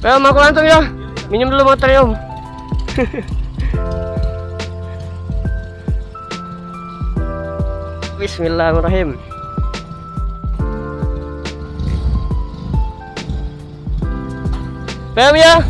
Om, aku langsung ya. Minum dulu motornya Om. Bismillahirrahmanirrahim. Om ya.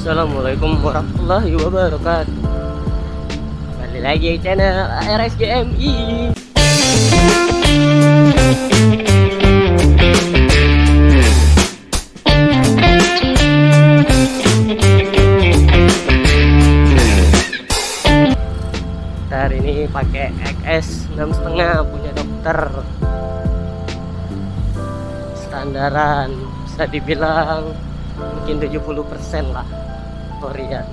Assalamualaikum warahmatullahi wabarakatuh. Kembali lagi di channel RSGMI. Hari ini pakai XS 6,5 punya dokter. Standaran bisa dibilang mungkin 70% lah Korean.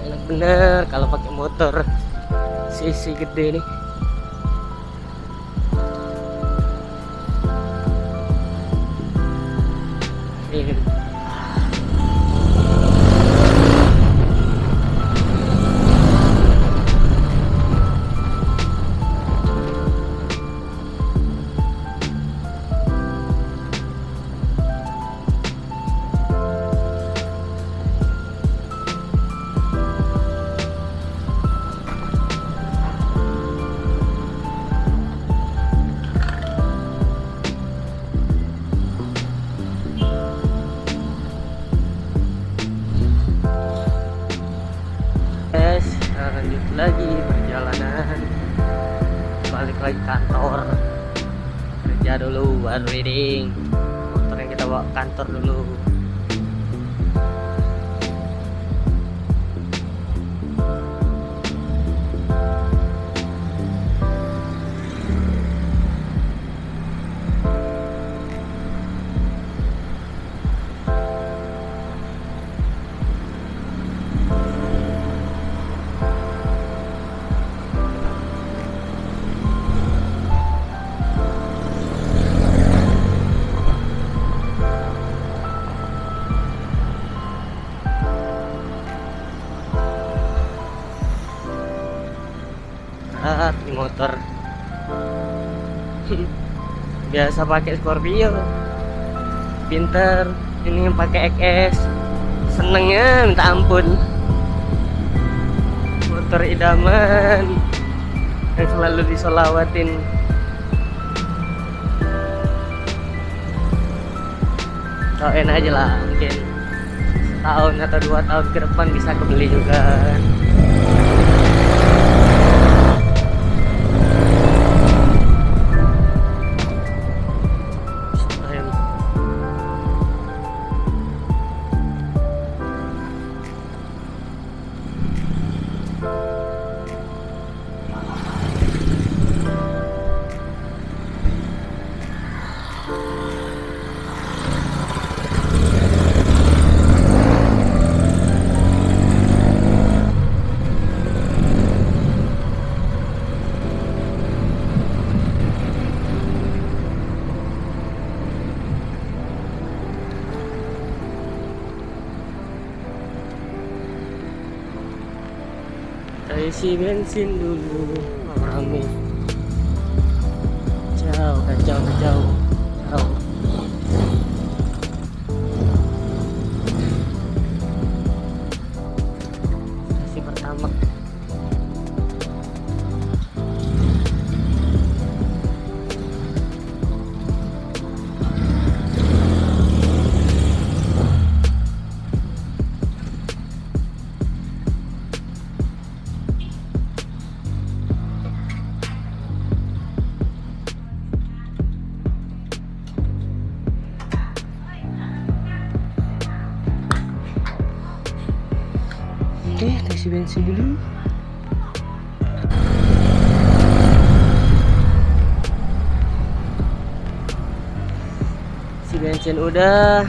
Enak bener kalau pakai motor cc gede nih. Lanjut lagi perjalanan, balik lagi kantor, kerja dulu baru reading. Motor yang kita bawa kantor dulu. Di motor biasa pakai Scorpio, pinter. Ini yang pakai XS senengnya minta ampun. Motor idaman yang selalu disolawatin. Doain aja lah, mungkin setahun atau 2 tahun ke depan bisa kebeli juga. Isi bensin dulu, rame. Jauh. Stasiun pertama. Oke, isi bensin dulu. Hujan udah.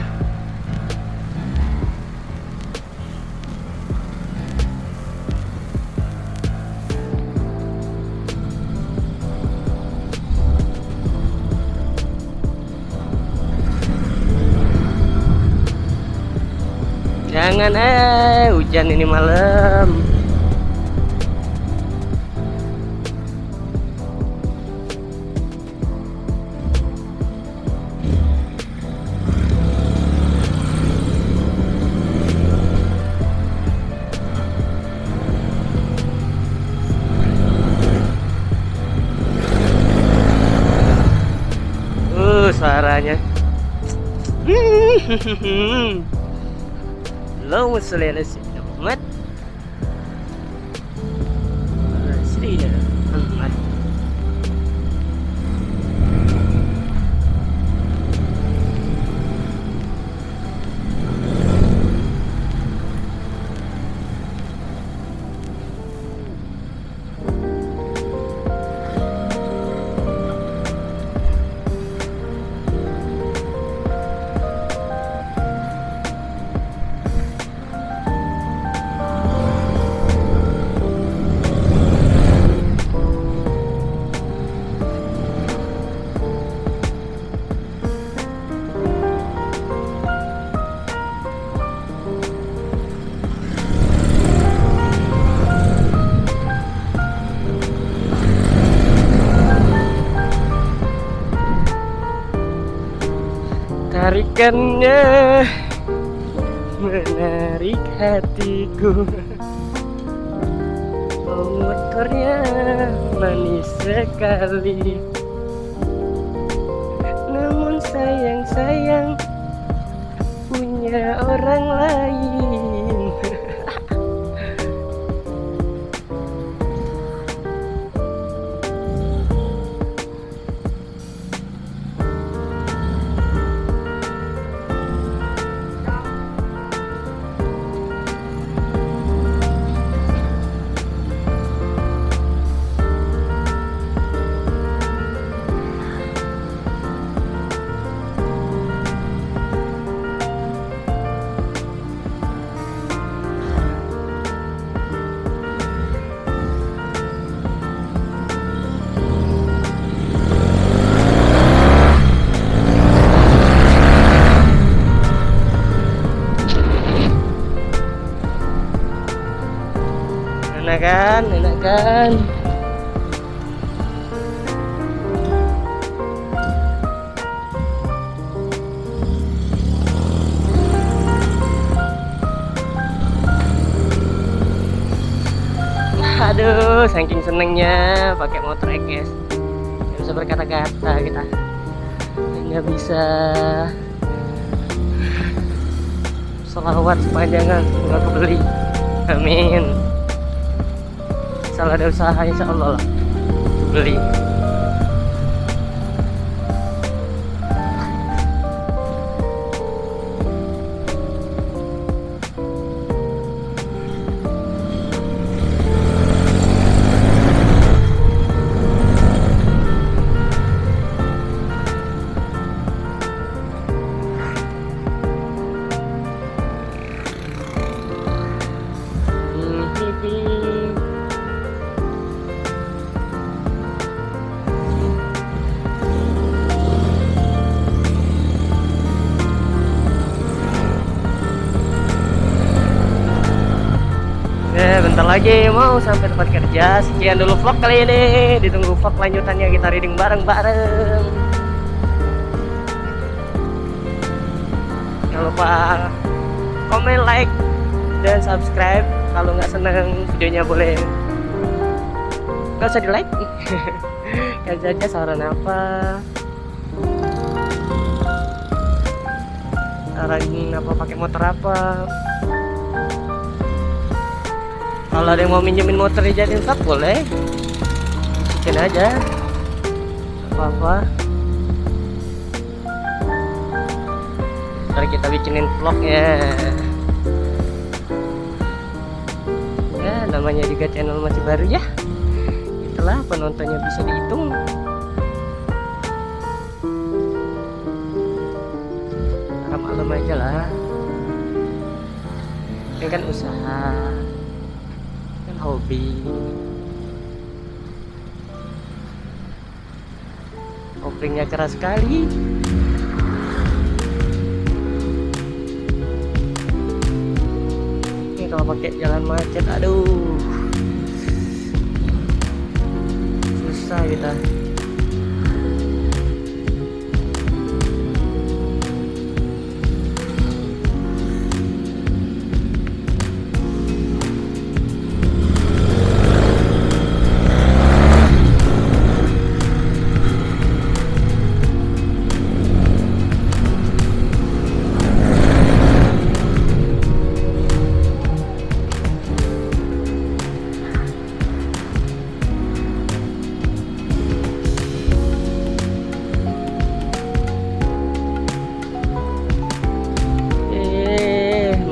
Jangan hujan ini malam. Suaranya. Allahumma sholli ala sayyidina Muhammad. Sayyidina Muhammad. Tarikannya menarik hatiku, motornya manis sekali. Namun sayang punya orang lain. Enak kan? Aduh, saking senengnya pakai motor guys. Nggak bisa berkata-kata kita. Nggak bisa selawat sepanjangan nggak kebeli. Amin. Salah ada usaha insya Allah lah beli. Bentar lagi mau sampai tempat kerja. Sekian dulu vlog kali ini. Ditunggu vlog lanjutannya, kita reading bareng-bareng. Jangan lupa komen, like, dan subscribe. Kalau nggak seneng videonya boleh nggak usah di like. Kasih aja saran apa, pakai motor apa. Kalau ada yang mau minjemin motor dijadiin vlog boleh, bikin aja, apa-apa. Ntar kita bikinin vlognya. Ya namanya juga channel masih baru ya, itulah penontonnya bisa dihitung. maklum aja lah, ini kan usaha, kan hobi. Kopringnya keras sekali. Ini kalau pakai jalan macet, aduh, susah kita.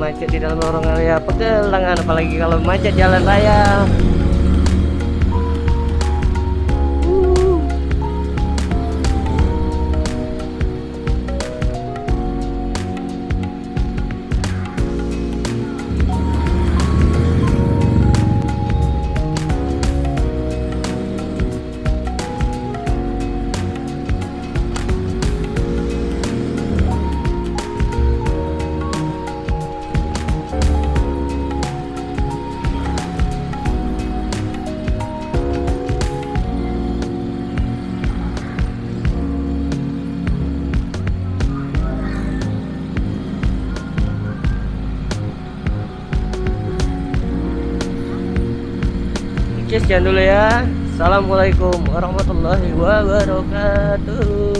Macet di dalam lorong area pegelangan, apalagi kalau macet jalan raya. Oke, sekian dulu ya. Assalamualaikum warahmatullahi wabarakatuh.